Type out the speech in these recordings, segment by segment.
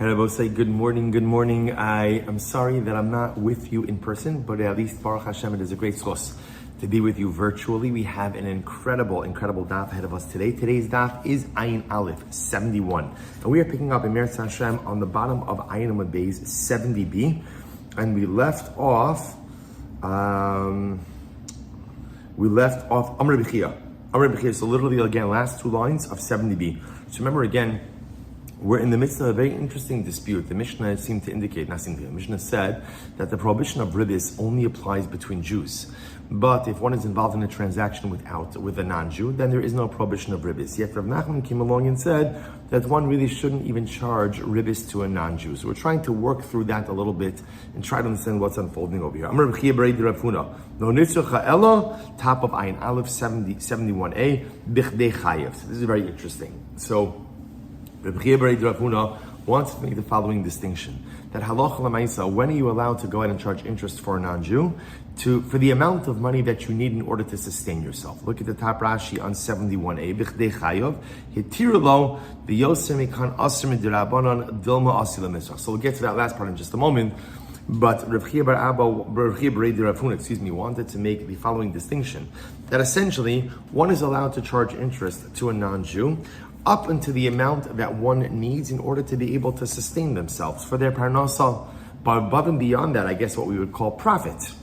Hello, say good morning, good morning. I am sorry that I'm not with you in person, but at least Baruch Hashem, it is a great source to be with you virtually. We have an incredible daf ahead of us today. Today's daf is Ayin Aleph 71. And we are picking up in Metzia Hashem on the bottom of Ayin Amud Beis 70b. And we left off Amr B'chia. So literally again, last two lines of 70b. So remember again, we're in the midst of a very interesting dispute. The Mishnah seemed to indicate, the Mishnah said that the prohibition of ribis only applies between Jews. But if one is involved in a transaction with a non-Jew, then there is no prohibition of ribis. Yet Rav Nachman came along and said that one really shouldn't even charge ribis to a non-Jew. So we're trying to work through that a little bit and try to understand what's unfolding over here. Top of Ayin Aleph 71a, Bichdei Chayev. So this is very interesting. So Rav Huna wants to make the following distinction: that halacha l'maisa, when are you allowed to go ahead and charge interest for a non-Jew for the amount of money that you need in order to sustain yourself? Look at the top Rashi on 71a. Bichdei chayav hitirulo v'yosem ikan aser midirabanan dilma asila misrach. So we'll get to that last part in just a moment. But Rav Huna, wanted to make the following distinction: that essentially one is allowed to charge interest to a non-Jew up into the amount that one needs in order to be able to sustain themselves for their parnasa, but above and beyond that, I guess what we would call profit,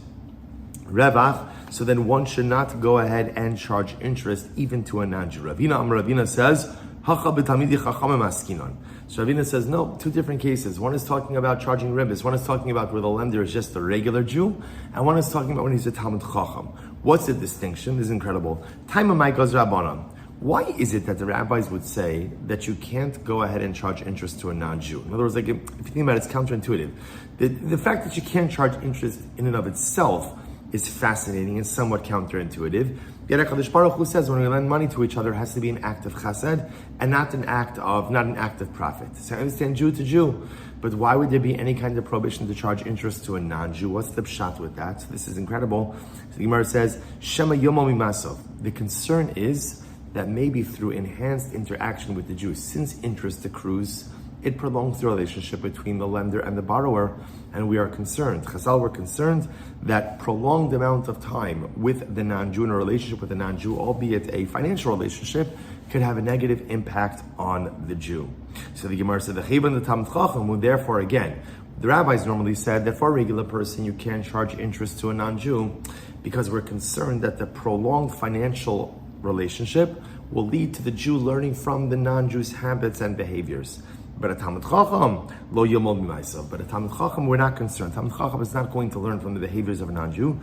revach. So then one should not go ahead and charge interest even to a non-Jew. Ravina says, Hacha b'tamidi chachamim askinon. So Ravina says, no, two different cases. One is talking about charging ribis. One is talking about where the lender is just a regular Jew, and one is talking about when he's a Talmud Chacham. What's the distinction? This is incredible. Time of Ma'ikos Rabbanan. Why is it that the rabbis would say that you can't go ahead and charge interest to a non-Jew? In other words, like if you think about it, it's counterintuitive. The fact that you can't charge interest in and of itself is fascinating and somewhat counterintuitive. Yet HaKadosh Baruch Hu says when we lend money to each other, it has to be an act of chesed and not an act of profit. So I understand Jew to Jew, but why would there be any kind of prohibition to charge interest to a non-Jew? What's the pshat with that? So this is incredible. So the Gemara says, Shema Yomo Mimasov. The concern is that maybe through enhanced interaction with the Jew, since interest accrues, it prolongs the relationship between the lender and the borrower, and we are concerned. Chazal were concerned that prolonged amount of time with the non-Jew in a relationship with the non-Jew, albeit a financial relationship, could have a negative impact on the Jew. So the Gemara said, the Talmud Chacham, therefore again, the rabbis normally said that for a regular person you can't charge interest to a non-Jew because we're concerned that the prolonged financial relationship will lead to the Jew learning from the non-Jew's habits and behaviors. But a Talmud Chacham, lo yomol mimaisa. But a Talmud Chacham, we're not concerned. Talmud Chacham is not going to learn from the behaviors of a non-Jew,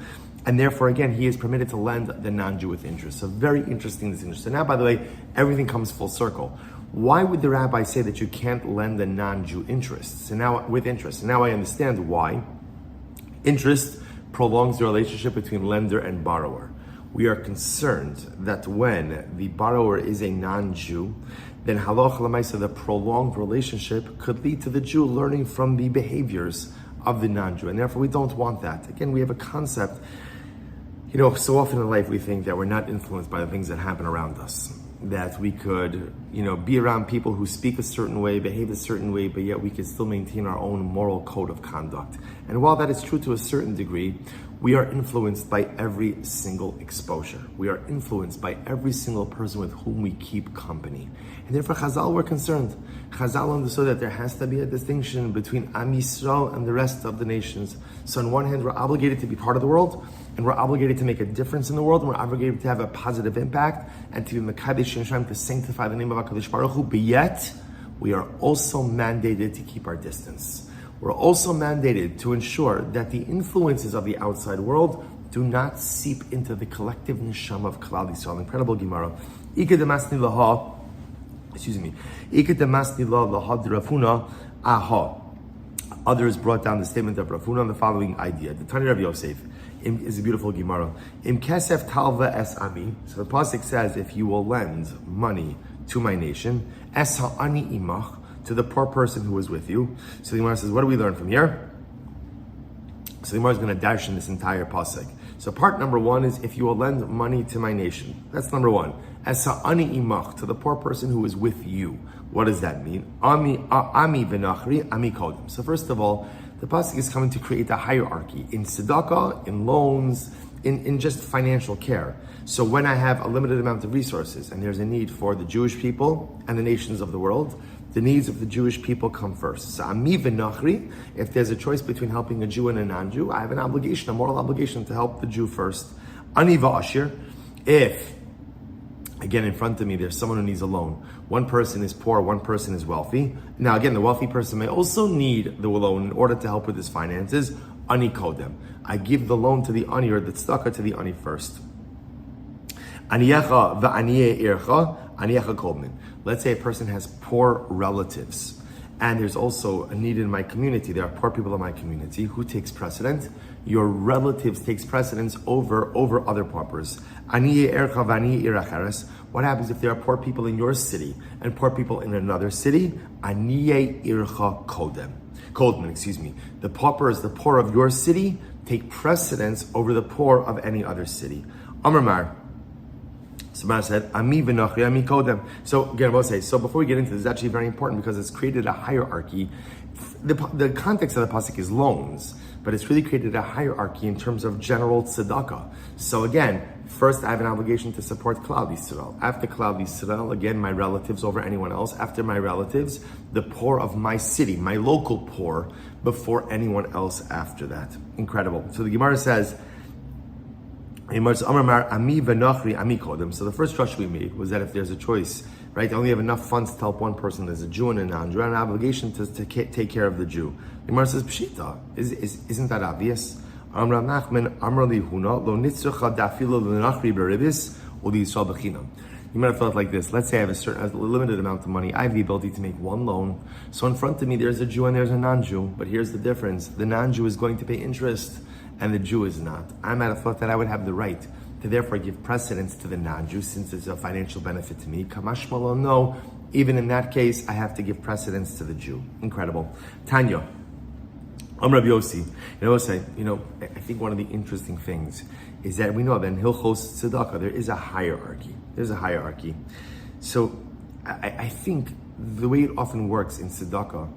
and therefore, again, he is permitted to lend the non-Jew with interest. So very interesting, this interest. So now, by the way, everything comes full circle. Why would the rabbi say that you can't lend the non-Jew interest? So now, with interest. So now I understand why. Interest prolongs the relationship between lender and borrower. We are concerned that when the borrower is a non-Jew, then halacha l'maisa, the prolonged relationship could lead to the Jew learning from the behaviors of the non-Jew, and therefore we don't want that. Again, we have a concept, so often in life we think that we're not influenced by the things that happen around us, that we could, be around people who speak a certain way, behave a certain way, but yet we could still maintain our own moral code of conduct. And while that is true to a certain degree, we are influenced by every single exposure. We are influenced by every single person with whom we keep company. And therefore Chazal were concerned. Chazal understood that there has to be a distinction between Am Yisrael and the rest of the nations. So on one hand, we're obligated to be part of the world, and we're obligated to make a difference in the world, and we're obligated to have a positive impact, and to be Mekadesh Yisrael, to sanctify the name of HaKadosh Baruch Hu, but yet, we are also mandated to keep our distance. We're also mandated to ensure that the influences of the outside world do not seep into the collective neshama of Klal Yisrael. Incredible Gemara. Others brought down the statement of Rav Huna on the following idea. The Tani Rav Yosef is a beautiful Gemara. Im kesef talva es ami. So the pasuk says, if you will lend money to my nation, es ha'ani imach, to the poor person who is with you. So the Gemara says, what do we learn from here? So the Gemara is going to dash in this entire pasuk. So part number one is, if you will lend money to my nation. That's number one. Esa ani imach, to the poor person who is with you. What does that mean? Ami v'nachri, ami kodem. So first of all, the pasuk is coming to create a hierarchy in tzedakah, in loans, in just financial care. So when I have a limited amount of resources and there's a need for the Jewish people and the nations of the world, the needs of the Jewish people come first. So ami v'nachri, if there's a choice between helping a Jew and a non-Jew, I have an obligation, a moral obligation to help the Jew first. Ani v'ashir, if again, in front of me, there's someone who needs a loan. One person is poor, one person is wealthy. Now, again, the wealthy person may also need the loan in order to help with his finances. Ani kodem. I give the loan to the ani or the tzedakah to the ani first. Aniyecha va'aniye ircha, aniyecha kodmen. Let's say a person has poor relatives, and there's also a need in my community. There are poor people in my community. Who takes precedent? Your relatives takes precedence over other paupers. Aniye ercha v'aniye irachares. What happens if there are poor people in your city and poor people in another city? Aniye ircha kodmen. The paupers, the poor of your city, take precedence over the poor of any other city. Amar Mar. Samar said, Ami v'nachri, ami kodem. So again, I will say, so before we get into this, it's actually very important because it's created a hierarchy. The context of the pasuk is loans, but it's really created a hierarchy in terms of general tzedakah. So again, first I have an obligation to support Klal Yisrael. After Klal Yisrael, again, my relatives over anyone else. After my relatives, the poor of my city, my local poor, before anyone else after that. Incredible. So the Gemara says, so the first drush we made was that if there's a choice, right, they only have enough funds to help one person, there's a Jew and a non-Jew, and an obligation to take care of the Jew. The Gemara says, Pshita, isn't that obvious? Amra Nachman, Amra Lihuna, Lo Nitzracha Dafilo L'Nachri Beribis, or the Yisrael B'chinam. You might have thought like this: let's say I have a limited amount of money. I have the ability to make one loan. So in front of me, there's a Jew and there's a non-Jew. But here's the difference: the non-Jew is going to pay interest, and the Jew is not. I might have thought that I would have the right to therefore give precedence to the non-Jew since it's a financial benefit to me. Kamash Malo, no. Even in that case, I have to give precedence to the Jew. Incredible. Tanya. Rabbi Yossi. I think one of the interesting things is that we know that in Hilchos Tzedakah, there is a hierarchy. There's a hierarchy. So I think the way it often works in Tzedakah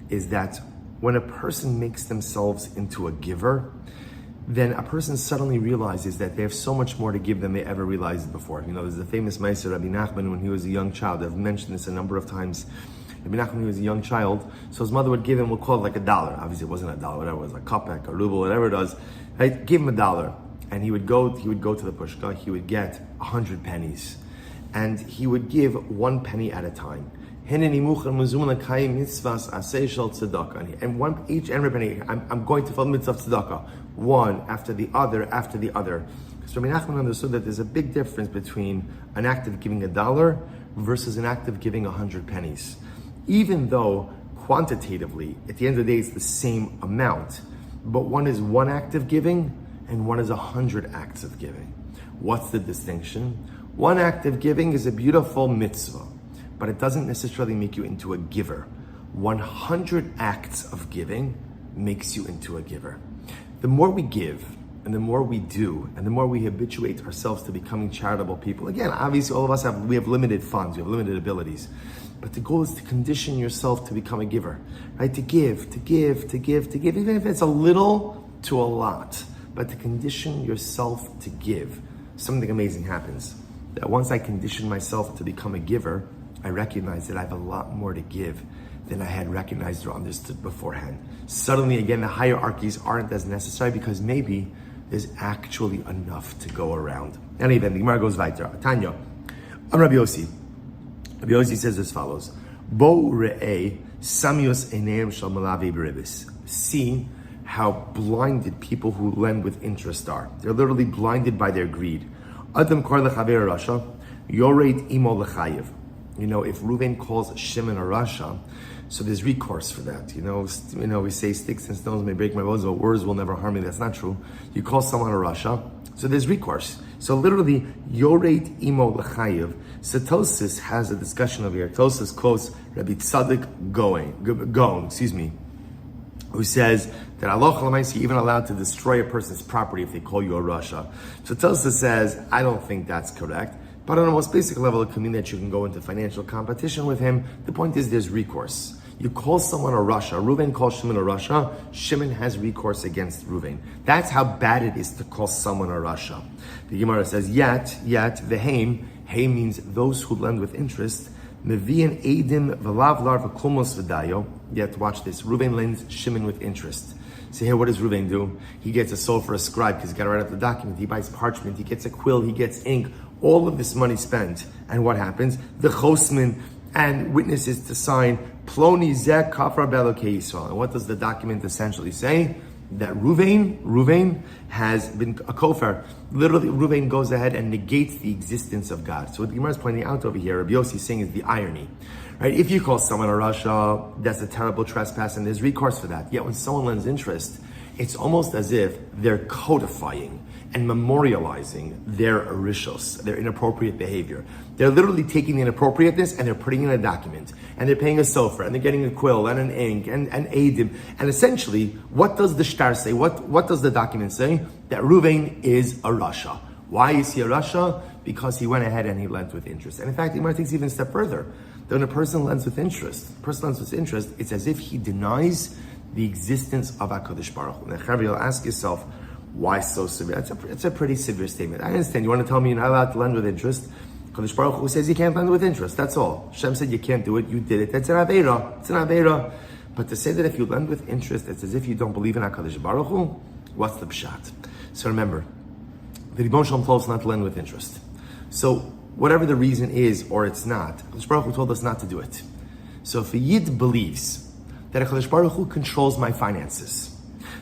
is that when a person makes themselves into a giver, then a person suddenly realizes that they have so much more to give than they ever realized before. There's the famous Metzia, Rabbi Nachman, when he was a young child. I've mentioned this a number of times. Rabbi Nachman, when he was a young child, so his mother would give him, we'll call it like $1. Obviously, it wasn't $1, whatever it was, a kopek, a ruble, whatever it was. Right? Give him $1, and he would go to the pushka. He would get 100 pennies, and he would give 1 penny at a time. And each and every penny, I'm going to fulfill mitzvah tzedakah, one after the other. Because Rabbi Nachman understood that there's a big difference between an act of giving $1 versus an act of giving 100 pennies. Even though quantitatively, at the end of the day, it's the same amount, but one is one act of giving and one is 100 acts of giving. What's the distinction? One act of giving is a beautiful mitzvah, but it doesn't necessarily make you into a giver. 100 acts of giving makes you into a giver. The more we give, and the more we do, and the more we habituate ourselves to becoming charitable people. Again, obviously all of us have limited funds, we have limited abilities. But the goal is to condition yourself to become a giver, right? To give, even if it's a little to a lot. But to condition yourself to give, something amazing happens. That once I condition myself to become a giver, I recognize that I have a lot more to give than I had recognized or understood beforehand. Suddenly, again, the hierarchies aren't as necessary because maybe there's actually enough to go around. And even the Gemara goes weiter. Tanya, Rabbi Yossi. Rabbi Yossi says as follows: Bo re'eh samios eneim shel malavi beribis. See how blinded people who lend with interest are. They're literally blinded by their greed. Adam kor lechaver rasha, yored imo lechayev. If Reuven calls Shimon a rasha, so there's recourse for that. We say sticks and stones may break my bones, but words will never harm me. That's not true. You call someone a rasha, so there's recourse. So literally, yored imo lechayev. So Tosis has a discussion over here. Tosis quotes Rabbi Tzaddik Gaon, who says that Allah you're even allowed to destroy a person's property if they call you a rasha. So Tosis says, I don't think that's correct. But on a most basic level, it can mean that you can go into financial competition with him. The point is there's recourse. You call someone a Rasha. Reuven calls Shimon a Rasha. Shimon has recourse against Reuven. That's how bad it is to call someone a Rasha. The Gemara says, yet, the Haim means those who lend with interest. Mevian Eidim Velavlar V'Kumos V'Dayo. Yet, watch this. Reuven lends Shimon with interest. So here, what does Reuven do? He gets a soul for a scribe because he's got to write up the document. He buys parchment. He gets a quill. He gets ink. All of this money spent. And what happens? The Chosman and witnesses to sign Ploni Zeh Kafar Belokei Yisrael. And what does the document essentially say? That Reuven has been a kofar. Literally, Reuven goes ahead and negates the existence of God. So what the Gemara is pointing out over here, Rabbi Yossi is saying is the irony. Right? If you call someone a Rasha, that's a terrible trespass and there's recourse for that. Yet when someone lends interest, it's almost as if they're codifying and memorializing their arishos, their inappropriate behavior. They're literally taking the inappropriateness and they're putting it in a document. And they're paying a sofer, and they're getting a quill and an ink and eidim. And essentially, what does the shtar say? What does the document say? That Reuven is a Rasha. Why is he a Rasha? Because he went ahead and he lent with interest. And in fact, the Gemara takes even a step further. That when a person lends with interest, it's as if he denies the existence of HaKadosh Baruch Hu. Now, you'll ask yourself, why so severe? It's a pretty severe statement. I understand. You want to tell me you're not allowed to lend with interest? HaKadosh Baruch Hu says you can't lend with interest. That's all. Hashem said you can't do it. You did it. That's an Aveira. It's an Aveira. But to say that if you lend with interest, it's as if you don't believe in HaKadosh Baruch Hu, what's the pshat? So remember, the Ribbon Shalom told us not to lend with interest. So whatever the reason is, or it's not, HaKadosh Baruch Hu told us not to do it. So if a Yid believes that HaKadosh Baruch Hu controls my finances,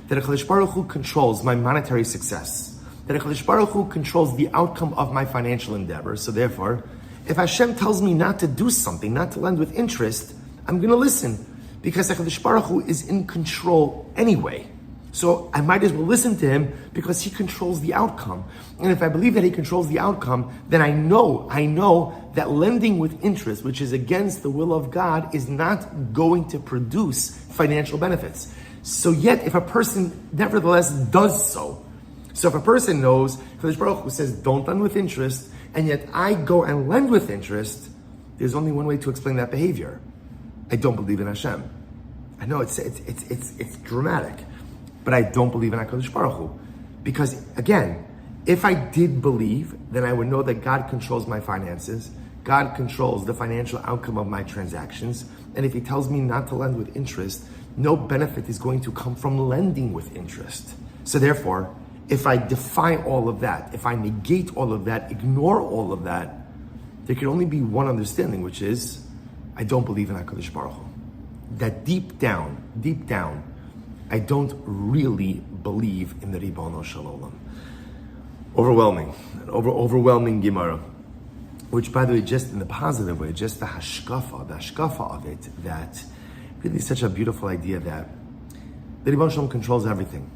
that HaKadosh Baruch Hu controls my monetary success, that HaKadosh Baruch Hu controls the outcome of my financial endeavors. So therefore, if Hashem tells me not to do something, not to lend with interest, I'm going to listen because HaKadosh Baruch Hu is in control anyway. So I might as well listen to him because he controls the outcome. And if I believe that he controls the outcome, then I know that lending with interest, which is against the will of God, is not going to produce financial benefits. So yet, if a person nevertheless does so if a person knows, HaKadosh Baruch Hu says, don't lend with interest, and yet I go and lend with interest, there's only one way to explain that behavior. I don't believe in Hashem. I know it's dramatic, but I don't believe in HaKadosh Baruch Hu. Because again, if I did believe, then I would know that God controls my finances, God controls the financial outcome of my transactions, and if He tells me not to lend with interest, no benefit is going to come from lending with interest. So therefore, if I defy all of that, if I negate all of that, ignore all of that, there can only be one understanding, which is, I don't believe in HaKadosh Baruch Hu. That deep down, I don't really believe in the Ribono Shel Olam. Overwhelming Gemara. Which, by the way, just in the positive way, just the hashkafa of it, that really is such a beautiful idea that the Ribono Shel Olam controls everything.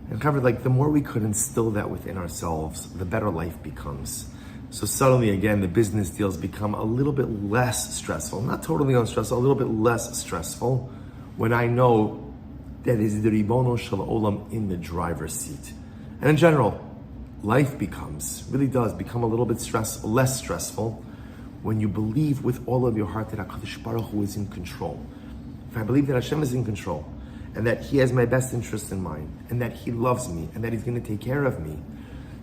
And covered, like, the more we could instill that within ourselves, the better life becomes. So suddenly, again, the business deals become a little bit less stressful. Not totally unstressful, a little bit less stressful when I know that is the Ribono Shel Olam in the driver's seat. And in general, life really does become a little bit less stressful when you believe with all of your heart that HaKadosh Baruch Hu is in control. If I believe that Hashem is in control, and that He has my best interest in mind, and that He loves me, and that He's going to take care of me,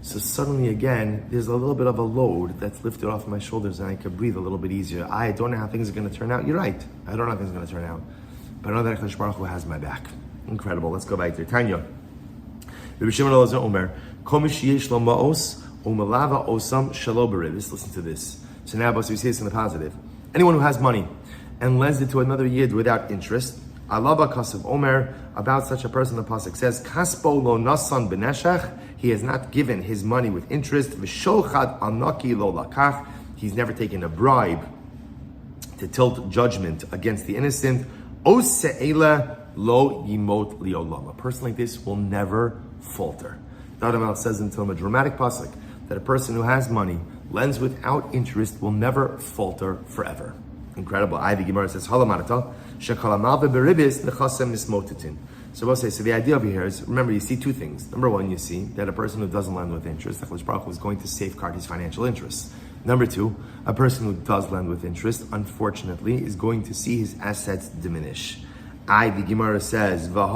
so suddenly again, there's a little bit of a load that's lifted off my shoulders and I can breathe a little bit easier. I don't know how things are going to turn out. You're right. I don't know how things are going to turn out. But I know that HaKadosh Baruch Hu has my back. Incredible. Let's go back there. Tanya. Listen to this. So now, we see this in the positive. Anyone who has money and lends it to another yid without interest, Alaba Kasav Omer, about such a person, the pasuk says, Kaspo lo nasan beneshach, he has not given his money with interest, V'shochad anaki lo lakach, he's never taken a bribe to tilt judgment against the innocent, Ose'ela lo yimot liolam. A person like this will never falter. The Adam says in Talmud, a dramatic pasuk, that a person who has money, lends without interest, will never falter forever. Incredible. The Gemara says, Halamarata, Shekalamal beribis nechasem nismotitin. So we'll say, so the idea over here is, remember, you see two things. Number one, you see that a person who doesn't lend with interest, HaKadosh Baruch Hu is going to safeguard his financial interests. Number two, a person who does lend with interest, unfortunately, is going to see his assets diminish. The Gemara says, but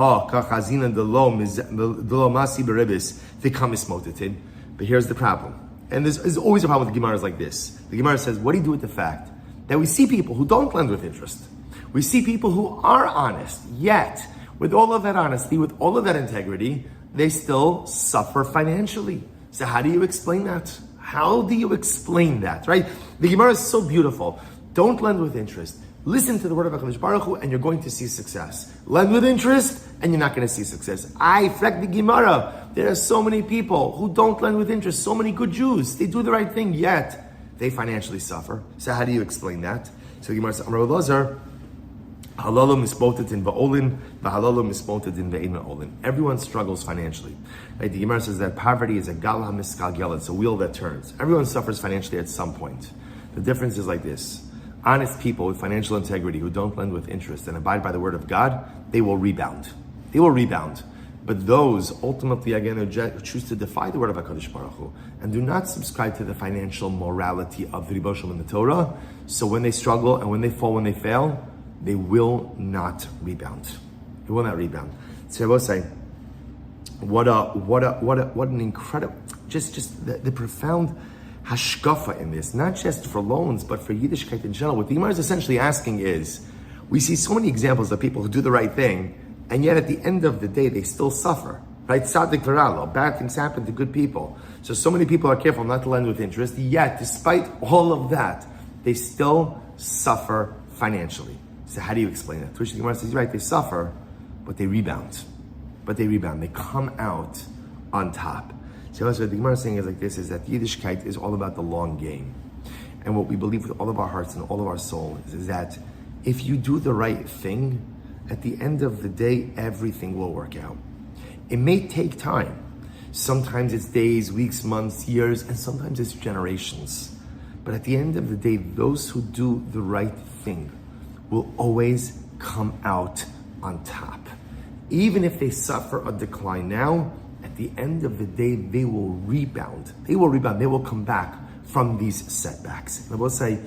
here's the problem. And there's always a problem with the Gemaras like this. The Gemara says, what do you do with the fact that we see people who don't lend with interest? We see people who are honest, yet with all of that honesty, with all of that integrity, they still suffer financially. So how do you explain that? How do you explain that, right? The Gemara is so beautiful. Don't lend with interest. Listen to the word of HaKadosh Baruch Hu and you're going to see success. Lend with interest and you're not going to see success. I frack the Gemara. There are so many people who don't lend with interest. So many good Jews. They do the right thing, yet they financially suffer. So how do you explain that? So the Gemara says, Amar Elazar, Halalo mispotetin va'olin, v'halalo mispotetin ve'ein va'olin. Everyone struggles financially. Right? The Gemara says that poverty is a gal ha'miskalgel. It's a wheel that turns. Everyone suffers financially at some point. The difference is like this. Honest people with financial integrity who don't lend with interest and abide by the word of God, they will rebound. They will rebound. But those ultimately, again, who choose to defy the word of HaKadosh Baruch Hu and do not subscribe to the financial morality of the Rebbe Shalom in the Torah, so when they struggle and when they fall, when they fail, they will not rebound. They will not rebound. So I will say, what an incredible, just the profound hashkafa in this, not just for loans, but for Yiddishkeit in general. What the Gemara is essentially asking is, we see so many examples of people who do the right thing, and yet at the end of the day, they still suffer. Right? Tzaddik v'ralo, bad things happen to good people. So many people are careful not to lend with interest, yet despite all of that, they still suffer financially. So how do you explain that? Which the Gemara says, right, they suffer, but they rebound. They come out on top. So what the Gemara is saying is like this, is that Yiddishkeit is all about the long game. And what we believe with all of our hearts and all of our soul is that if you do the right thing, at the end of the day, everything will work out. It may take time. Sometimes it's days, weeks, months, years, and sometimes it's generations. But at the end of the day, those who do the right thing will always come out on top. Even if they suffer a decline now, at the end of the day, they will rebound. They will come back from these setbacks. And I will say,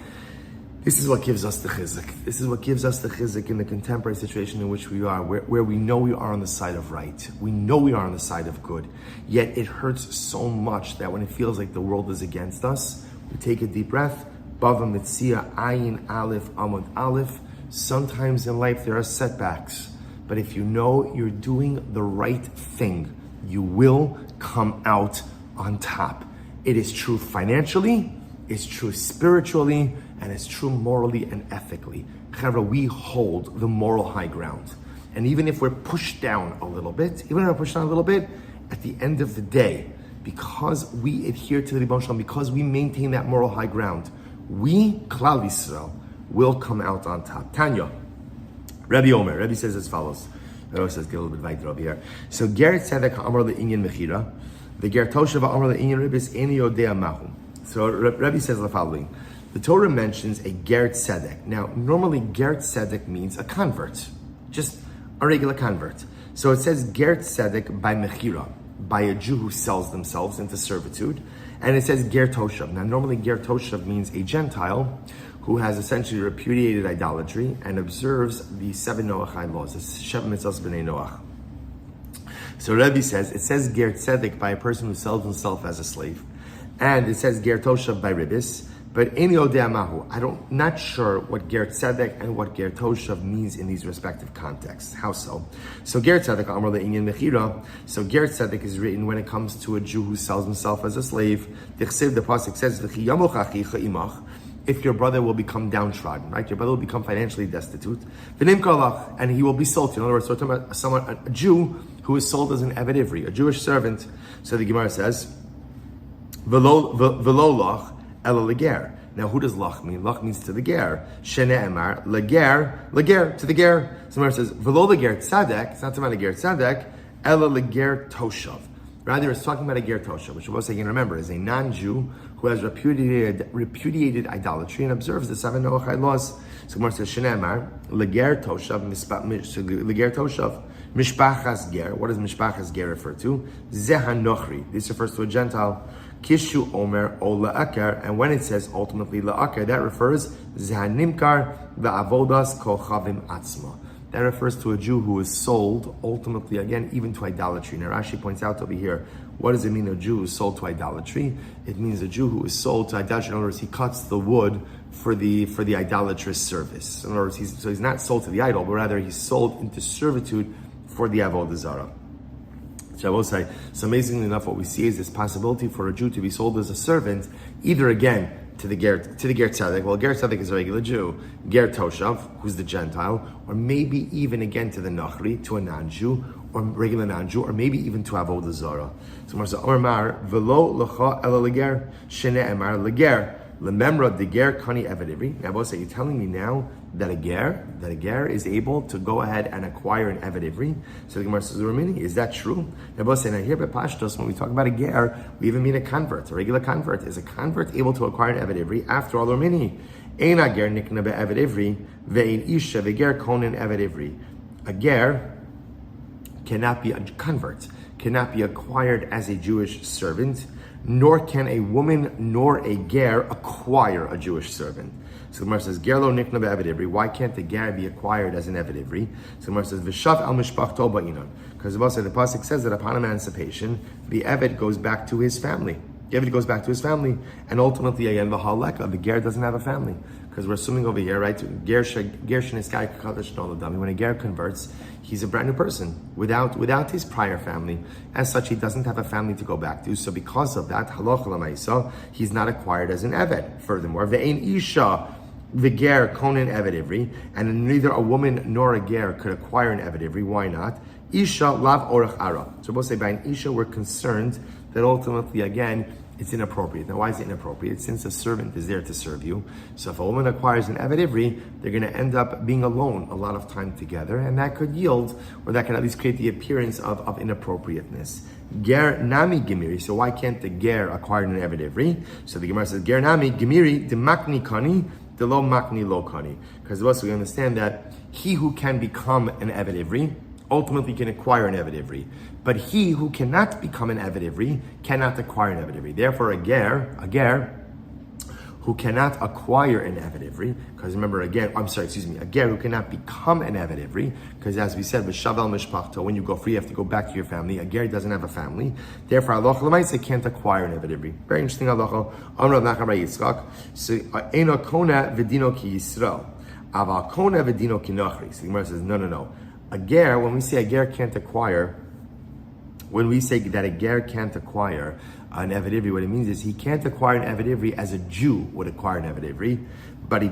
this is what gives us the chizuk. This is what gives us the chizuk in the contemporary situation in which we are, where we know we are on the side of right. We know we are on the side of good. Yet it hurts so much that when it feels like the world is against us, we take a deep breath. Bava Metzia, Ayin Aleph, Amud Aleph. Sometimes in life there are setbacks. But if you know you're doing the right thing, you will come out on top. It is true financially, it's true spiritually, and it's true morally and ethically. However, we hold the moral high ground. And even if we're pushed down a little bit, at the end of the day, because we adhere to the Ribbon Shalom, because we maintain that moral high ground, we, Klal Yisrael, will come out on top. Tanya, Rabbi Omer, Rabbi says as follows. Rabbi says, get a little bit weiter over here. So, Geret Tzedek Amar le'inyan mechira, the Ger Toshav Amar le'inyan ribis eni yodea mahum. So, Rabbi says the following. The Torah mentions a Ger Tzedek. Now, normally Ger Tzedek means a convert, just a regular convert. So it says Ger Tzedek by mechira, by a Jew who sells themselves into servitude. And it says Ger Toshav. Now, normally Ger Toshav means a Gentile who has essentially repudiated idolatry and observes the 7 Noachide laws, the Sheva Mitzvos B'nai Noach. So Rebbe says, it says Ger Tzedek by a person who sells himself as a slave. And it says Ger Toshav by Ribis. But Eni Odea Mahu, not sure what Ger Tzedek and what Ger Toshav means in these respective contexts. How so? So Ger Tzedek Amar le'inyan mechira. So Ger Tzedek is written when it comes to a Jew who sells himself as a slave. The pasuk says, "V'chi yamoch achicha imach." If your brother will become downtrodden, right? Your brother will become financially destitute. And he will be sold. In other words, we're talking about someone, a Jew who is sold as an Eved Ivri, a Jewish servant. So the Gemara says, "V'lo lach ela leger." Now, who does lach mean? Lach means to the ger. Shene'emar leger to the ger. So the Gemara says, "V'lo leger tzadek." It's not talking about a ger tzadek. Ela leger toshav. Rather, it's talking about a ger toshav, which once again, remember, is a non-Jew who has repudiated idolatry and observes the 7 Noachide laws. So Gemara says, "Shenemar leger toshav leger toshav mishpachas ger." What does mishpachas ger refer to? Zehan nochri. This refers to a Gentile. Kishu Omer O La'akar, and when it says ultimately La'akar, that refers Zahanimkar Va'avodas Kol Chavim Atzma. That refers to a Jew who is sold, ultimately, again, even to idolatry. Now Rashi points out over here, what does it mean a Jew who is sold to idolatry? It means a Jew who is sold to idolatry. In other words, he cuts the wood for the idolatrous service. In other words, he's not sold to the idol, but rather he's sold into servitude for the Avodah Zarah. So I will say, so amazingly enough, what we see is this possibility for a Jew to be sold as a servant, either again to the Ger Tzaddik. Well, Ger Tzaddik is a regular Jew. Ger Toshav, who's the Gentile, or maybe even again to the Nachri, to a non-Jew, or regular non-Jew, or maybe even to Avodah Zarah. So Marsa Omar velo lecha ela leger shene emar leger lememra de ger kani eved ivri. Now, both say, you're telling me now that a ger is able to go ahead and acquire an eved ivri. So the Gemara says, is that true? Now, both say, now here by Pashtos, when we talk about a ger, we even mean a convert, a regular convert. Is a convert able to acquire an eved ivri? After all, Romini, ein a ger nikna be eved ivri ve'in isha ve'ger konen eved ivri. A ger cannot be a convert, cannot be acquired as a Jewish servant, nor can a woman nor a ger acquire a Jewish servant. So the Gemara says, ger lo nikna be'eved ivri. Why can't the ger be acquired as an eved ivri? So the Gemara says, v'shav al mishpachto ba'inon. Because the pasuk says that upon emancipation, the eved goes back to his family. The eved goes back to his family, and ultimately, again, the halakha, the ger doesn't have a family. Because we're assuming over here, right? When a ger converts, he's a brand new person without his prior family. As such, he doesn't have a family to go back to. So because of that, halacha l'maisa, he's not acquired as an eved. Furthermore, ve'ein isha v'ger konen eved ivri, and neither a woman nor a ger could acquire an eved ivri. Why not? Isha lav orach ara. So both say by an isha, we're concerned that ultimately, again, it's inappropriate. Now, why is it inappropriate? Since a servant is there to serve you. So if a woman acquires an eved ivri, they're going to end up being alone a lot of time together, and that could yield, or that can at least create the appearance of inappropriateness. Ger nami gemiri. So why can't the ger acquire an eved ivri? So the Gemara says, ger nami gemiri de makni kani de lo makni lo kani. Because also we understand that he who can become an eved ivri ultimately can acquire an eved ivri. But he who cannot become an eved ivri cannot acquire an eved ivri. Therefore, a ger who cannot acquire an eved ivri, because remember, a ger who cannot become an eved ivri, because as we said, v'shavel mishpachto, when you go free, you have to go back to your family. A ger doesn't have a family. Therefore, halacha l'maisa can't acquire an eved ivri. Very interesting halacha. Amar Rav Nachman bar Yitzchak, so eno kona v'dino ki Yisrael, aval kona v'dino ki Nachri. So the Gemara says, no. A ger, when we say a ger can't acquire, when we say that a ger can't acquire an eved ivri, what it means is he can't acquire an eved ivri as a Jew would acquire an eved ivri, but he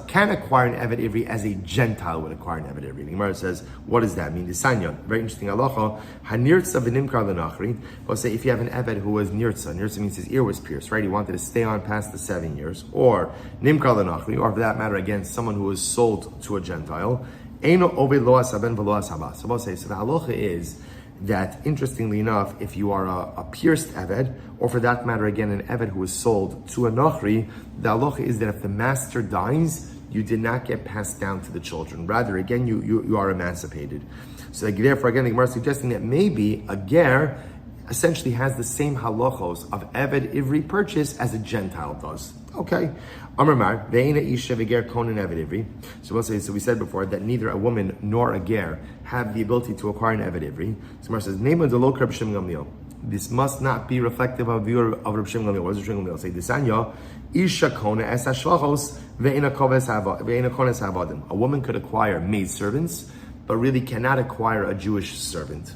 can acquire an eved ivri as a Gentile would acquire an eved ivri. The Gemara says, what does that mean? The Sanyon, very interesting halacha. Hanirtza v'nimkar l'nachri. We'll say if you have an eved who was nirtza means his ear was pierced, right? He wanted to stay on past the 7 years, or nimkar l'nachri, or for that matter, again, someone who was sold to a Gentile. Eino oved lo asaben v'lo asaba. So we'll say, so the halacha is that, interestingly enough, if you are a pierced eved, or for that matter, again, an eved who is sold to a nachri, the halacha is that if the master dies, you did not get passed down to the children. Rather, again, you are emancipated. So therefore, again, the Gemara is suggesting that maybe a ger essentially has the same halachos of eved ivri purchase as a Gentile does. Okay. Amar ve'ena isha v'ger konen eved ivri. So we said before that neither a woman nor a ger have the ability to acquire an eved ivri. So Gemara says, Neiman de lo Reb Shimon Gamliel. This must not be reflective of the view of Reb Shimon Gamliel. What does Reb Shimon Gamliel say? Disanya isha kona es hashvachos ve'ena kones havadim. A woman could acquire maid servants, but really cannot acquire a Jewish servant.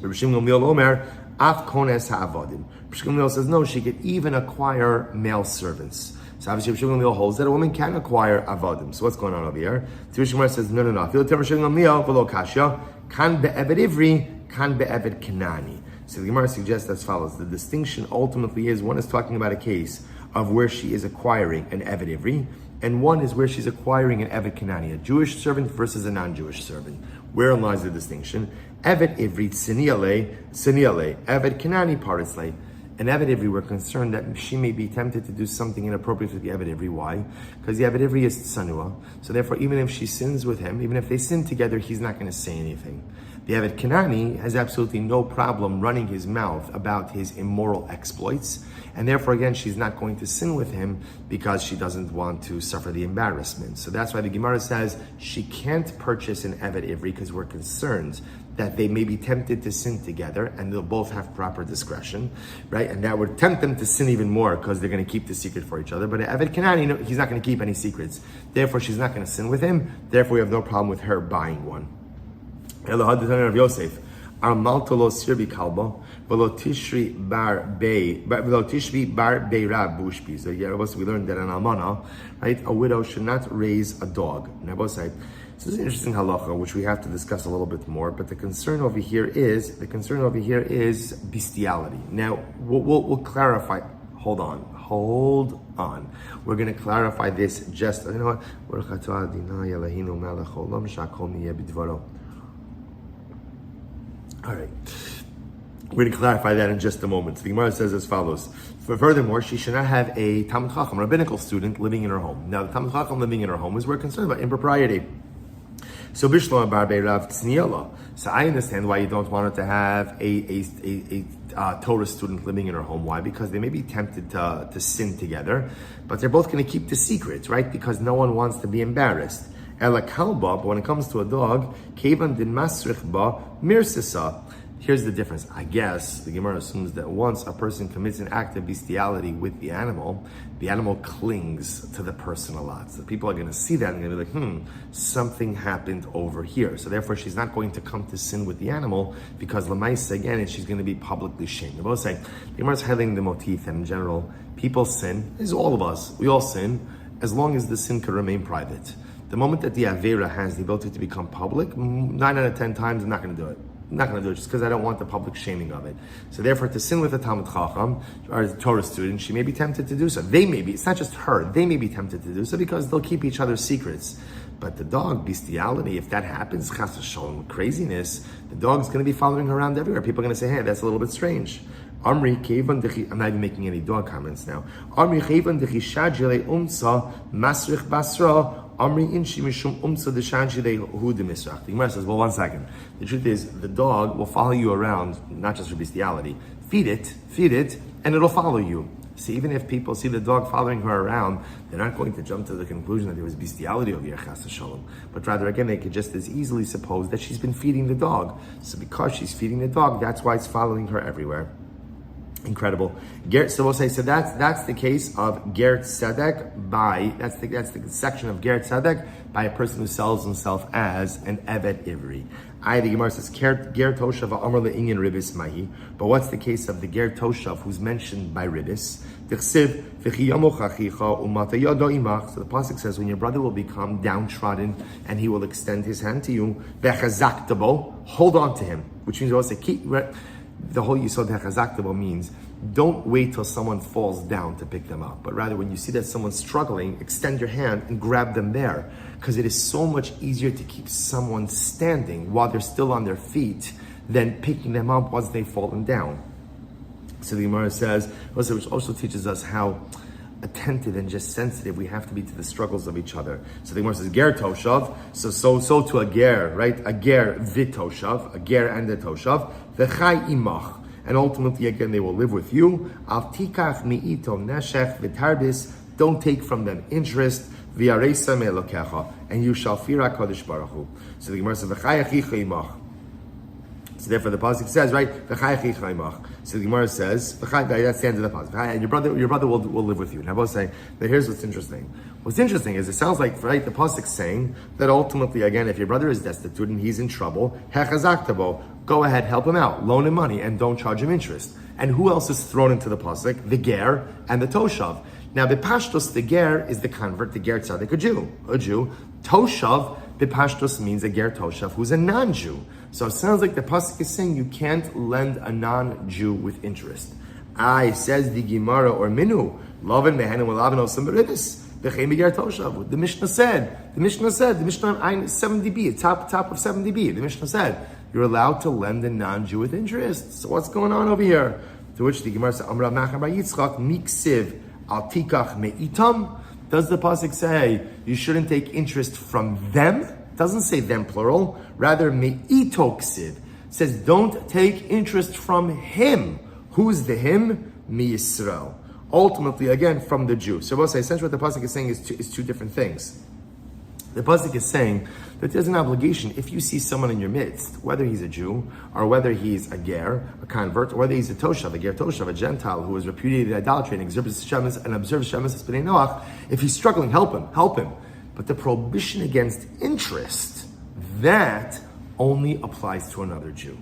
Reb Shimon Gamliel Omer af kones ha'avadim. Reb Shimon Gamliel says no, she could even acquire male servants. So obviously Reb Shimon Gamliel holds that a woman can acquire avadim. So what's going on over here? Reb Shimon says no. Reb Shimon Gamliel v'lo kashya kan be'eved ivri kan be'eved kanani. So the Gemara suggests as follows: the distinction ultimately is one is talking about a case of where she is acquiring an eved ivri, and one is where she's acquiring an eved kanani, a Jewish servant versus a non-Jewish servant. Wherein lies the distinction? Eved ivri siniale, eved kanani parislei. An eved ivri, we're concerned that she may be tempted to do something inappropriate with the eved ivri. Why? Because the eved ivri is tsanua. So therefore, even if she sins with him, even if they sin together, he's not going to say anything. The Evet Kanani has absolutely no problem running his mouth about his immoral exploits, and therefore, again, she's not going to sin with him because she doesn't want to suffer the embarrassment. So that's why the Gemara says she can't purchase an Evet Ivri because we're concerned that they may be tempted to sin together and they'll both have proper discretion, right? And that would tempt them to sin even more because they're going to keep the secret for each other. But Evet Kanani, he's not going to keep any secrets. Therefore, she's not going to sin with him. Therefore, we have no problem with her buying one. Of Yosef, Armaltolo Sirbi Kalbo, Velotishri Bar Bay, Velotishri Bar Beira Bushpi. So yeah, we learned that an almana, right? A widow should not raise a dog. Nabosai. So this is an interesting halacha, which we have to discuss a little bit more. But the concern over here is bestiality. Now we'll clarify. Hold on. We're going to clarify this just. You know what? All right. We're going to clarify that in just a moment. So the Gemara says as follows. Furthermore, she should not have a Talmud Chacham, rabbinical student, living in her home. Now, the Talmud Chacham living in her home is we're concerned about impropriety. So Bishlam Barbe Rav Tzniela. So I understand why you don't want her to have a Torah student living in her home. Why? Because they may be tempted to sin together, but they're both going to keep the secret, right? Because no one wants to be embarrassed. Ela kalba, but when it comes to a dog, kevan din masrich ba mirsisa. Here's the difference. I guess the Gemara assumes that once a person commits an act of bestiality with the animal clings to the person a lot. So people are going to see that and going to be like, something happened over here. So therefore, she's not going to come to sin with the animal because Lamaisa, again, she's going to be publicly shamed. Both say, the Gemara is highlighting the motif that in general, people sin. This is all of us. We all sin as long as the sin can remain private. The moment that the Avera has the ability to become public, 9 out of 10 times, I'm not going to do it. I'm not going to do it just because I don't want the public shaming of it. So therefore, to sin with a Talmud Chacham or a Torah student, she may be tempted to do so. They may be, it's not just her, they may be tempted to do so because they'll keep each other's secrets. But the dog, bestiality, if that happens, chas v'sholom, craziness, the dog's going to be following her around everywhere. People are going to say, hey, that's a little bit strange. Amri kevan dechi, I'm not even making any dog comments now. Amri kevan dechi shajile umsa masrich basra. Amri inshi mishum umsa deshanjile hu demisrach. The Gemara says, well, 1 second. The truth is, the dog will follow you around, not just for bestiality. Feed it, and it'll follow you. See, even if people see the dog following her around, they're not going to jump to the conclusion that there was bestiality over here, chas v'sholom. But rather, again, they could just as easily suppose that she's been feeding the dog. So because she's feeding the dog, that's why it's following her everywhere. Incredible. So we'll say, so that's the case of Ger Tzedek by, that's the section of Ger Tzedek by a person who sells himself as an Evet Ivri. The Gemara says, Ger Toshav Amar le'inyan ribis mahi. But what's the case of the Ger Toshav who's mentioned by ribis? So the pasuk says, when your brother will become downtrodden and he will extend his hand to you, hold on to him. Which means also keep. The whole Yisod HaChazaktabo means don't wait till someone falls down to pick them up, but rather when you see that someone's struggling, extend your hand and grab them there, because it is so much easier to keep someone standing while they're still on their feet than picking them up once they've fallen down. So the Gemara says, which also teaches us how attentive and just sensitive we have to be to the struggles of each other. So the Gemara says, Ger Toshav, so to a Ger, right? A Ger Vitoshav, a Ger and a Toshav, V'chai imach, and ultimately again they will live with you. Al tikach mi'ito neshech v'tarbis, don't take from them interest, v'yareisa me'elokecha, and you shall fear HaKadosh Baruch Hu. So the Gemara says, V'chai achicha imach. So therefore the pasuk says, right, V'chai achicha imach. So the Gemara says, that's the end of the pasuk. And your brother will live with you. And I was saying that here's what's interesting. What's interesting is it sounds like, right, the pasuk's saying that ultimately, again, if your brother is destitute and he's in trouble, hechazaktabo, go ahead, help him out, loan him money, and don't charge him interest. And who else is thrown into the pasuk? The ger and the toshav. Now, bipashtos, the ger is the convert, the ger tzaddik, a Jew. Toshav, bipashtos means a ger toshav, who's a non-Jew. So it sounds like the pasuk is saying you can't lend a non-Jew with interest. Says the Gemara or Minu, Lovin mehenim ulavin osam beridis. The Mishnah said, the Mishnah 70b, top of 70b, the Mishnah said, you're allowed to lend a non-Jew with interest. So what's going on over here? To which the Gemara said, Amrav Nachman bar Yitzchak, miksiv al tikach me'itam. Does the pasuk say you shouldn't take interest from them? It doesn't say them plural, rather me'itam me'itoksiv. Says, don't take interest from him. Who's the him? Mi Yisrael. Ultimately, again, from the Jew. So we'll say, essentially what the pasuk is saying is two different things. The pasuk is saying that there's an obligation if you see someone in your midst, whether he's a Jew, or whether he's a ger, a convert, or whether he's a toshav, a ger toshav, a Gentile who has repudiated idolatry and observes Shemus B'nai Noach, if he's struggling, help him. But the prohibition against interest, that only applies to another Jew.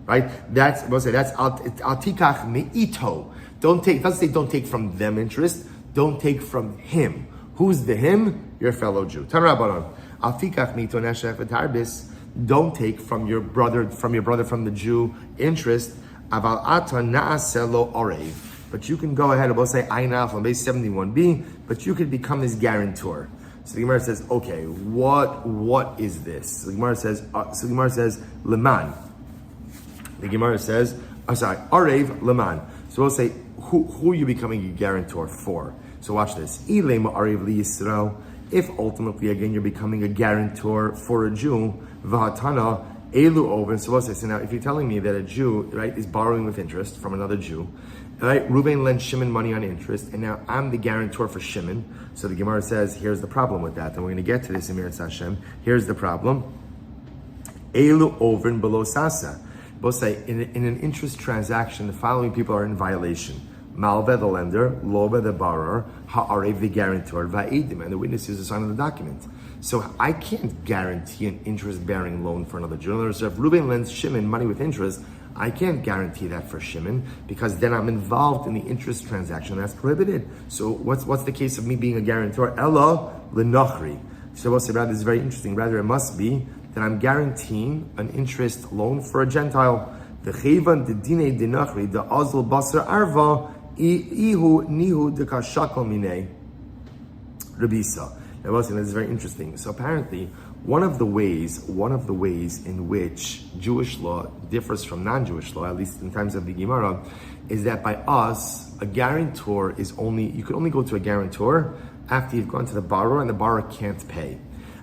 Right? That's atikach me'ito. Don't take, it doesn't say don't take from them interest, don't take from him. Who's the him? Your fellow Jew. Atikach me'ito neshech v'tarbis. Don't take from your brother, from the Jew interest. Aval ata na'aselo orev. But you can go ahead and we'll say Aina from base 71b, but you could become his guarantor. So the Gemara says, okay, what is this? So the Gemara says, Leman. The Gemara says, Arev Leman. So we'll say, who are you becoming a guarantor for? So watch this. Ilema Arev Li Yisrael. If ultimately, again, you're becoming a guarantor for a Jew, Vahatana, Elu over. So we'll say, so now if you're telling me that a Jew, right, is borrowing with interest from another Jew, right? Reuben lends Shimon money on interest, and now I'm the guarantor for Shimon. So the Gemara says, here's the problem with that, and we're going to get to this in Meretz Hashem. Here's the problem. Elu over below sasa. Both say, in an interest transaction, the following people are in violation. Malve, the lender, Lobe, the borrower, Ha'arev, the guarantor, Va'idim, and the witness is a sign of the document. So I can't guarantee an interest-bearing loan for another Jew. In other words, if Reuben lends Shimon money with interest, I can't guarantee that for Shimon because then I'm involved in the interest transaction. That's prohibited. So what's the case of me being a guarantor? Ella l'nochri. So we'll say, rather, this is very interesting. Rather, it must be that I'm guaranteeing an interest loan for a Gentile. The chayvan the dine dinachri the azl basar arva ihu nihu de kashakol mine rabisa. Now, we'll say this is very interesting. So apparently, one of the ways in which Jewish law differs from non-Jewish law, at least in times of the Gemara, is that by us, a guarantor you could only go to a guarantor after you've gone to the borrower and the borrower can't pay.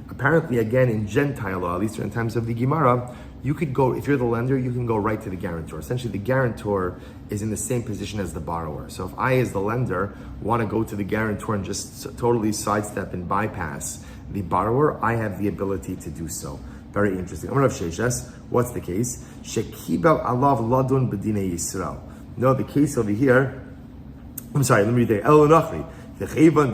Apparently, again, in Gentile law, at least in times of the Gemara, you could go, if you're the lender, you can go right to the guarantor. Essentially, the guarantor is in the same position as the borrower. So if I, as the lender, want to go to the guarantor and just totally sidestep and bypass the borrower, I have the ability to do so. Very interesting. What's the case? Shekibel alav ladun b'dinei Yisrael. No, the case over here, I'm sorry, let me read it. Elonachri. But here's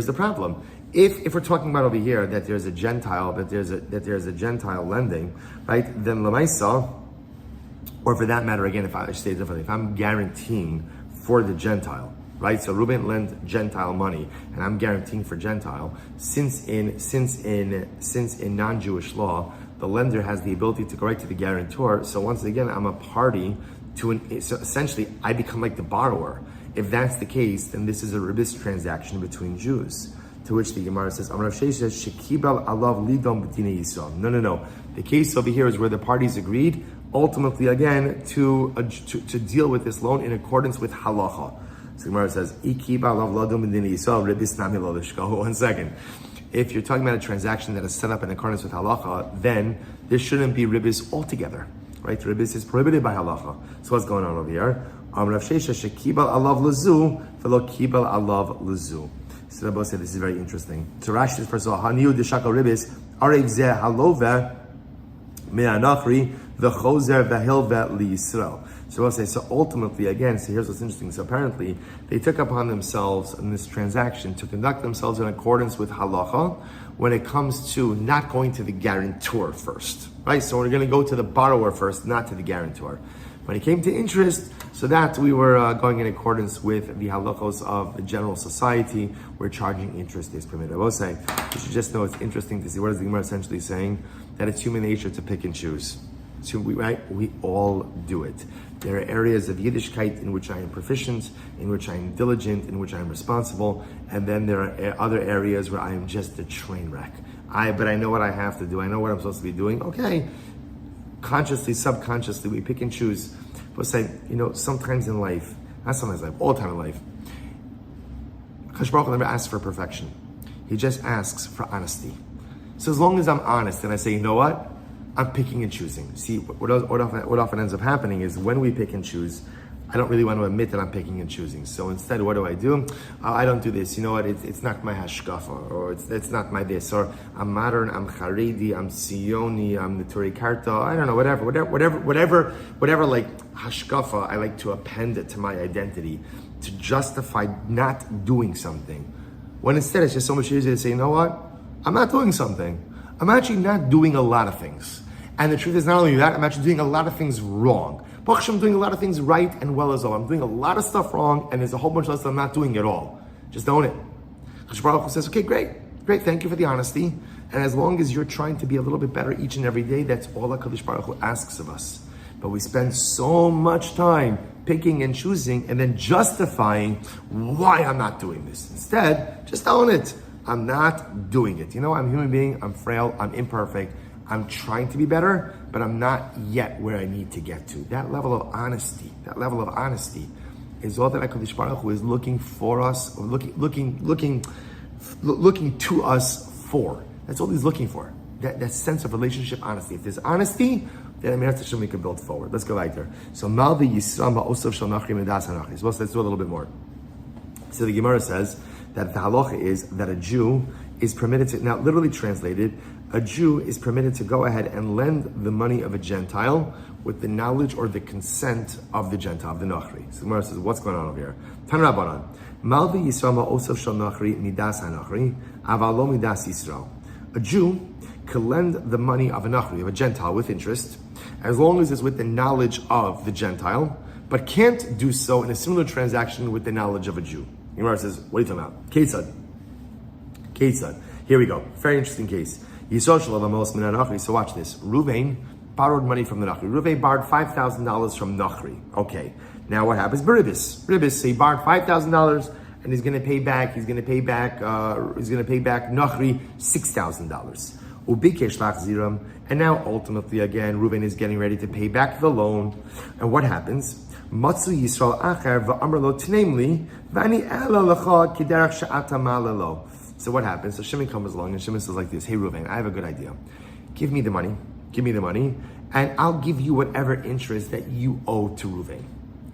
the problem. If we're talking about over here that there's a Gentile, that there's a Gentile lending, right? Then Lamaisa, or for that matter, again, if I say it differently, if I'm guaranteeing for the Gentile, right? So Reuben lent Gentile money, and I'm guaranteeing for Gentile. Since in non-Jewish law, the lender has the ability to go right to the guarantor. So once again, I'm a party to so essentially, I become like the borrower. If that's the case, then this is a ribis transaction between Jews. To which the Gemara says, Amar Rav says, "Shekibal alav lidom b'dinei Yisrael." No. The case over here is where the parties agreed, ultimately again to deal with this loan in accordance with halacha. So the Gemara says, "Ikibal alav lidom b'dinei Yisrael ribis nami lo lishko." 1 second. If you're talking about a transaction that is set up in accordance with halacha, then there shouldn't be ribis altogether. Right, ribis is prohibited by halacha. So what's going on over here? Rav Shesha shekibal alav lezu v'lo kibal alav lezu. So Rabbi said this is very interesting. So Rashi says first of all, haniu deshaka ribis arev zeh halove me'anachri v'chozer v'hilve liYisrael. So we'll say, so ultimately, again, so here's what's interesting. So apparently, they took upon themselves in this transaction to conduct themselves in accordance with halacha when it comes to not going to the guarantor first, right? So we're going to go to the borrower first, not to the guarantor. When it came to interest, so that we were going in accordance with the halachos of the general society, where charging interest is permitted. I will say, you should just know it's interesting to see what is the Gemara essentially saying, that it's human nature to pick and choose. So we all do it. There are areas of Yiddishkeit in which I am proficient, in which I am diligent, in which I am responsible, and then there are other areas where I am just a train wreck. But I know what I have to do. I know what I'm supposed to be doing. Okay, consciously, subconsciously, we pick and choose. But say, sometimes in life, not sometimes in life, all the time in life, Kadosh Baruch Hu never asks for perfection. He just asks for honesty. So as long as I'm honest and I say, you know what? I'm picking and choosing. See, what often ends up happening is when we pick and choose, I don't really want to admit that I'm picking and choosing. So instead, what do? I don't do this. You know what? It's not my hashkafa, or it's not my this, or I'm modern, I'm Haredi, I'm Sioni, I'm Neturei Karta. I don't know, whatever. Like hashkafa, I like to append it to my identity to justify not doing something. When instead, it's just so much easier to say, you know what? I'm not doing something. I'm actually not doing a lot of things. And the truth is, not only that, I'm actually doing a lot of things wrong. I'm doing a lot of things right and well as well. I'm doing a lot of stuff wrong, and there's a whole bunch of stuff I'm not doing at all. Just own it. Kadosh Baruch Hu says, okay, great. Thank you for the honesty. And as long as you're trying to be a little bit better each and every day, that's all that Kadosh Baruch Hu asks of us. But we spend so much time picking and choosing and then justifying why I'm not doing this. Instead, just own it. I'm not doing it. You know, I'm a human being, I'm frail, I'm imperfect. I'm trying to be better, but I'm not yet where I need to get to. That level of honesty is all that HaKadosh Baruch Hu is looking for us, or looking to us for. That's all he's looking for. That sense of relationship, honesty. If there's honesty, then Amir Hashem we can build forward. Let's go right there. So Malvi Yisram Ba'osav Shal Nachri Medas HaNachri. So let's do a little bit more. So the Gemara says that the halacha is that a Jew is permitted to, now literally translated, a Jew is permitted to go ahead and lend the money of a Gentile with the knowledge or the consent of the Gentile, of the Nachri. So the Gemara says, what's going on over here? Tan Rabbanan, Malvi Yisrael Ma'osav Shal Nachri Midas HaNachri, Aval Lo Midas Yisrael. A Jew can lend the money of a Nachri, of a Gentile, with interest, as long as it's with the knowledge of the Gentile, but can't do so in a similar transaction with the knowledge of a Jew. The Gemara says, what are you talking about? Kesad. Here we go. Very interesting case. So watch this. Ruvain borrowed money from the Nachri. Ruvain borrowed $5,000 from Nachri. Okay. Now what happens? Ribis. So he borrowed $5,000 and he's going to pay back Nachri $6,000. Ubikesh lachziram. And now ultimately again, Ruvain is getting ready to pay back the loan. And what happens? Matzu Yisrael acher v'amar lo tneimli v'ani ela lecha kiderach she'ata malelo. So what happens? So Shimon comes along and Shimon says like this, hey Reuven, I have a good idea. Give me the money, and I'll give you whatever interest that you owe to Reuven.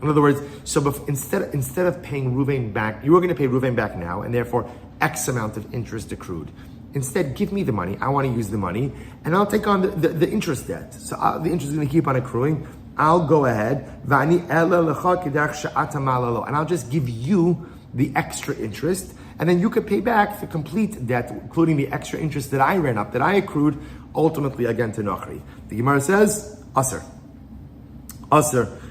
In other words, so instead of paying Reuven back, you are going to pay Reuven back now, and therefore X amount of interest accrued. Instead, give me the money. I want to use the money, and I'll take on the interest debt. So the interest is going to keep on accruing. I'll go ahead, and I'll just give you the extra interest, and then you could pay back the complete debt, including the extra interest that I ran up, that I accrued, ultimately again to Nachri. The Gemara says, Aser,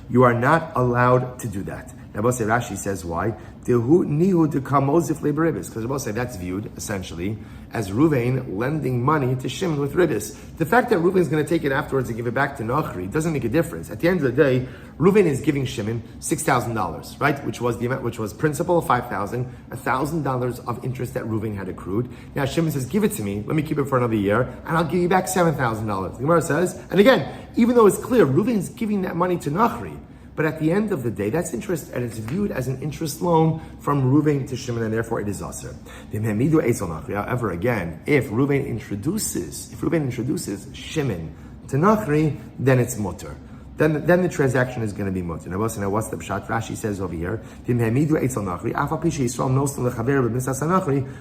you are not allowed to do that. Now, Rashi says why? Because that's viewed essentially as Ruvain lending money to Shimon with ribis. The fact that Ruvain is going to take it afterwards and give it back to Nachri doesn't make a difference. At the end of the day, Ruvain is giving Shimon $6,000, right? Which was the amount, which was principal of $5,000, $1,000 of interest that Ruvain had accrued. Now Shimon says, "Give it to me. Let me keep it for another year, and I'll give you back $7,000." The Gemara says, and again, even though it's clear Ruvain is giving that money to Nachri, but at the end of the day, that's interest, and it's viewed as an interest loan from Ruvain to Shimon, and therefore it is aser. However, again, if Ruvain introduces Shimon to Nachri, then it's mutter. Then the transaction is going to be mutter. Now what's the pshat? Rashi says over here,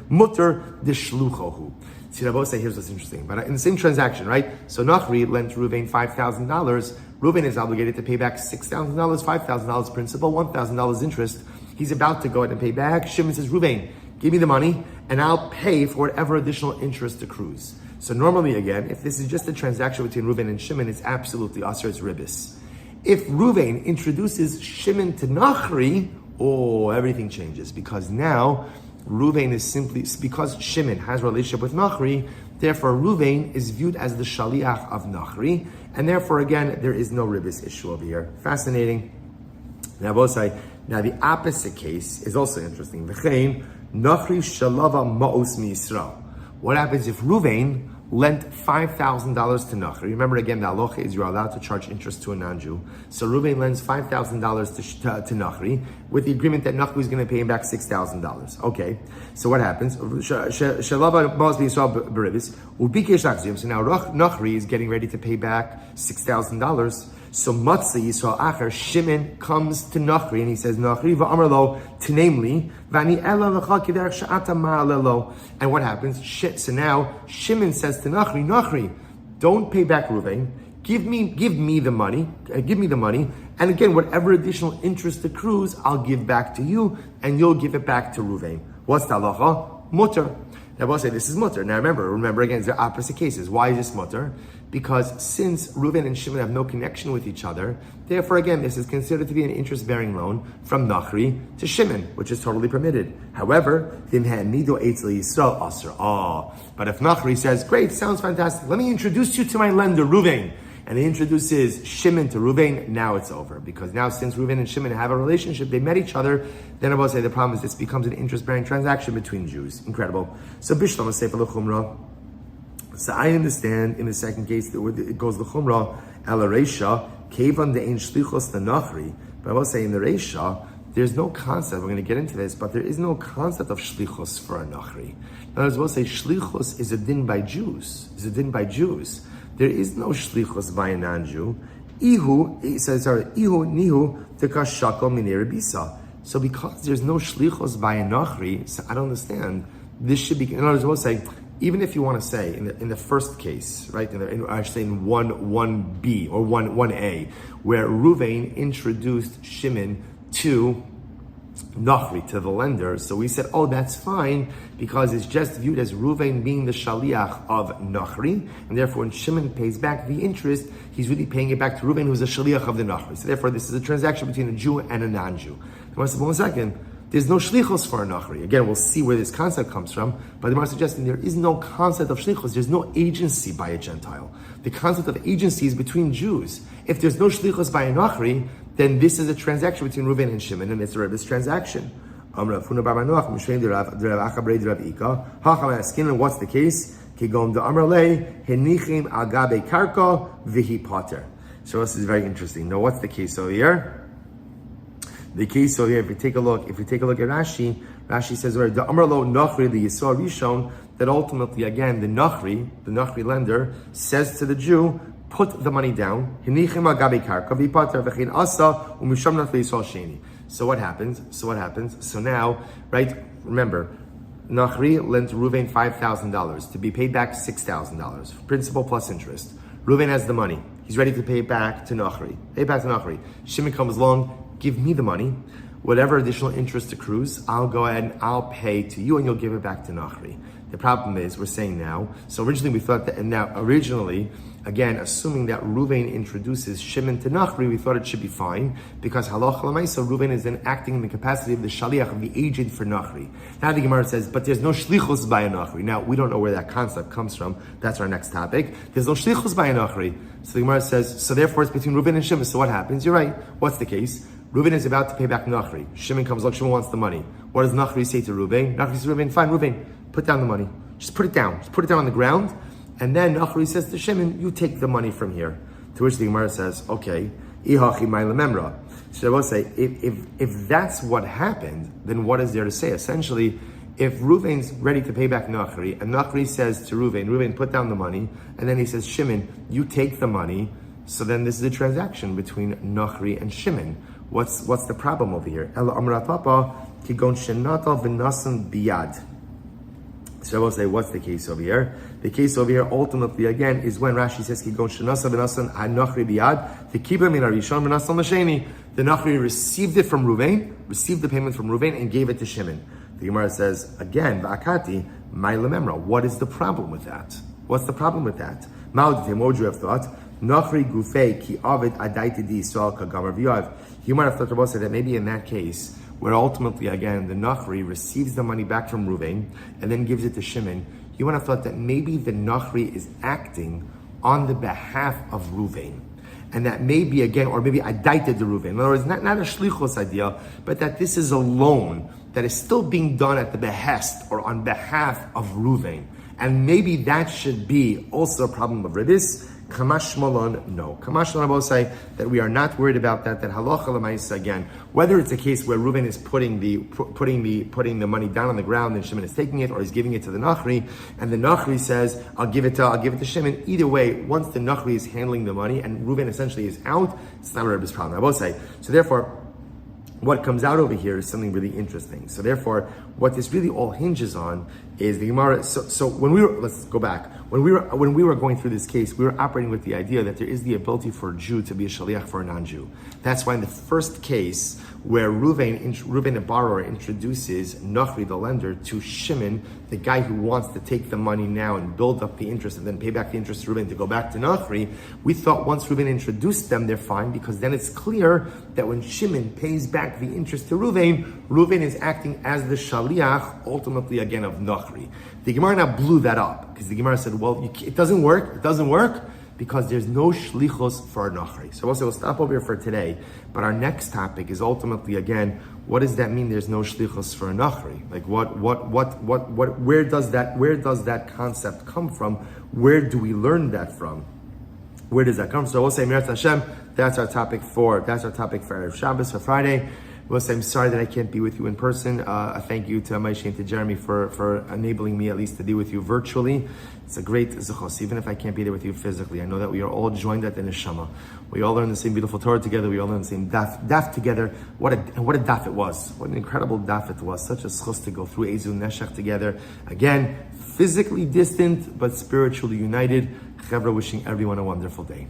mutter deshluchohu. See, Rabbi say, here's what's interesting. But in the same transaction, right? So Nachri lent Ruvain $5,000. Ruvain is obligated to pay back $6,000, $5,000 principal, $1,000 interest. He's about to go ahead and pay back. Shimon says, Ruvain, give me the money, and I'll pay for whatever additional interest accrues. So normally, again, if this is just a transaction between Ruvain and Shimon, it's absolutely aser, it's ribis. If Ruvain introduces Shimon to Nachri, everything changes, because now Ruvain is simply, because Shimon has a relationship with Nachri, therefore Ruvain is viewed as the shaliach of Nachri, and therefore again, there is no ribis issue over here. Fascinating. Now the opposite case is also interesting. V'chein, Nachri shalava ma'os mi Yisrael. What happens if Ruvain lent $5,000 to Nachri. Remember again, the halacha is you're allowed to charge interest to a non-Jew. So Reuven lends $5,000 to Nachri with the agreement that Nachri is going to pay him back $6,000. Okay, so what happens? So now Nachri is getting ready to pay back $6,000. So Metzia Yisrael Acher, Shimon comes to Nachri and he says, Nachri va'amarlo, tinamli, v'ani ela l'cha kiderech she'ata ma'alelo. And what happens? So now Shimon says to Nachri, Nachri, don't pay back Reuven. Give me the money. And again, whatever additional interest accrues, I'll give back to you, and you'll give it back to Reuven. What's the halacha? Mutter. Now we'll say this is mutter. Now remember again, they're opposite cases. Why is this mutter? Because since Reuven and Shimon have no connection with each other, therefore again, this is considered to be an interest-bearing loan from Nachri to Shimon, which is totally permitted. However, but if Nachri says, great, sounds fantastic, let me introduce you to my lender, Reuven, and he introduces Shimon to Reuven, now it's over. Because now since Reuven and Shimon have a relationship, they met each other, then I will say the problem is this becomes an interest-bearing transaction between Jews. Incredible. So Bishlam Sefer L'Chumra. So I understand in the second case that it goes L'Chumra, El Reisha, Kevan De'en Shlichos Nachri. But I will say in the Reisha, there's no concept, we're going to get into this, but there is no concept of Shlichos for a Nachri. Now, as we'll say, Shlichos is a din by Jews. There is no shlichus by a non-Jew. Ihu nihu tekashako minei bisa. So because there's no shlichus by a nachri, so I don't understand. This should be. In other words, we'll say, even if you want to say in the first case, right? I should say in 1B or 1A, where Reuven introduced Shimon to Nachri, to the lender. So we said, oh, that's fine, because it's just viewed as Reuven being the shaliach of Nachri, and therefore when Shimon pays back the interest, he's really paying it back to Reuven, who's a shaliach of the Nachri. So therefore this is a transaction between a Jew and a non-Jew. I said, 1 second, there's no shlichus for a Nachri. Again, we'll see where this concept comes from, but the Gemara is suggesting there is no concept of shlichus, there's no agency by a Gentile. The concept of agency is between Jews. If there's no shlichus by a Nachri, then this is a transaction between Reuven and Shimon, and it's a rebbe's transaction. And what's the case? So this is very interesting. Now, what's the case over here? The case over here, if you take a look at Rashi says, the Amrlo Nachri, the Yisrael Rishon, that ultimately, again, the Nachri lender says to the Jew, put the money down. So what happens? So now, right, remember, Nachri lent Reuven $5,000 to be paid back $6,000, principal plus interest. Reuven has the money. He's ready to pay it back to Nachri. Shimon comes along, give me the money. Whatever additional interest accrues, I'll go ahead and I'll pay to you and you'll give it back to Nachri. The problem is, we're saying now, so originally we thought that, and now originally, again, assuming that Reuven introduces Shimon to Nachri, we thought it should be fine, because halacha l'maisa, Reuven is then acting in the capacity of the shaliach, of the agent for Nachri. Now the Gemara says, but there's no shlichus by a Nachri. Now, we don't know where that concept comes from. That's our next topic. There's no shlichus by a Nachri. So the Gemara says, so therefore it's between Reuven and Shimon. So what happens? You're right. What's the case? Reuven is about to pay back Nachri. Shimon comes, look, Shimon wants the money. What does Nachri say to Reuven? Nachri says, Reuven, fine, Reuven, put down the money. Just put it down. Just put it down on the ground. And then Nachri says to Shimon, you take the money from here. To which the Gemara says, okay, ihachi ma'ila memra. So I will say, if that's what happened, then what is there to say? Essentially, if Reuven's ready to pay back Nachri, and Nachri says to Reuven, put down the money, and then he says, Shimon, you take the money, so then this is a transaction between Nachri and Shimon. What's the problem over here? Ela amrat papa kigon shenata v'nasan biyad. So I will say, what's the case over here? The case over here, ultimately, again, is when Rashi says, Kigon shenasa v'nasan ha-nachri biyad, v'kiba min ha-rishon v'nasan l'sheni. The Nachri received it from Reuven, received the payment from Reuven, and gave it to Shimon. The Gemara says, again, v'akati, ma'ila memra. What is the problem with that? What's the problem with that? Ma'odite, what would you have thought? Nachri gufei ki avid adaiti di yisrael kagamar v'yav. You might have thought about that maybe in that case, where ultimately, again, the Nachri receives the money back from Reuven and then gives it to Shimon, you would have thought that maybe the Nachri is acting on the behalf of Reuven. And that maybe, again, or maybe adaited the Reuven. In other words, not a shlichus idea, but that this is a loan that is still being done at the behest or on behalf of Reuven. And maybe that should be also a problem of Rebis. Kamash Malon, no. Kamash Malon will say that we are not worried about that halacha l'maisa again, whether it's a case where Reuven is putting the money down on the ground and Shimon is taking it, or he's giving it to the Nachri, and the Nachri says, I'll give it to Shimon. Either way, once the Nachri is handling the money and Reuven essentially is out, it's not a Rebbe's problem. I will say. So therefore, what comes out over here is something really interesting. So therefore, what this really all hinges on is the Gemara. So when let's go back. When we were going through this case, we were operating with the idea that there is the ability for a Jew to be a shaliach for a non-Jew. That's why in the first case, where Reuven the borrower introduces Nachri the lender to Shimon, the guy who wants to take the money now and build up the interest and then pay back the interest to Reuven to go back to Nachri, we thought once Reuven introduced them, they're fine, because then it's clear that when Shimon pays back the interest to Reuven is acting as the shaliach, ultimately again of Nachri. The Gemara now blew that up, because the Gemara said, well, it doesn't work, because there's no shlichus for a nachri. So we'll stop over here for today. But our next topic is ultimately, again, what does that mean? There's no shlichus for a nachri. Like where does that concept come from? Where do we learn that from? Where does that come from? So we'll say, Meretz Hashem, that's our topic for Erev Shabbos, for Friday. We'll say, I'm sorry that I can't be with you in person. A thank you to Maishi and to Jeremy for enabling me at least to be with you virtually. It's a great zechus, even if I can't be there with you physically. I know that we are all joined at the neshama. We all learn the same beautiful Torah together. We all learn the same daf together. What a daf it was. What an incredible daf it was. Such a zechus to go through Ezu Neshech together. Again, physically distant, but spiritually united. Chevra, wishing everyone a wonderful day.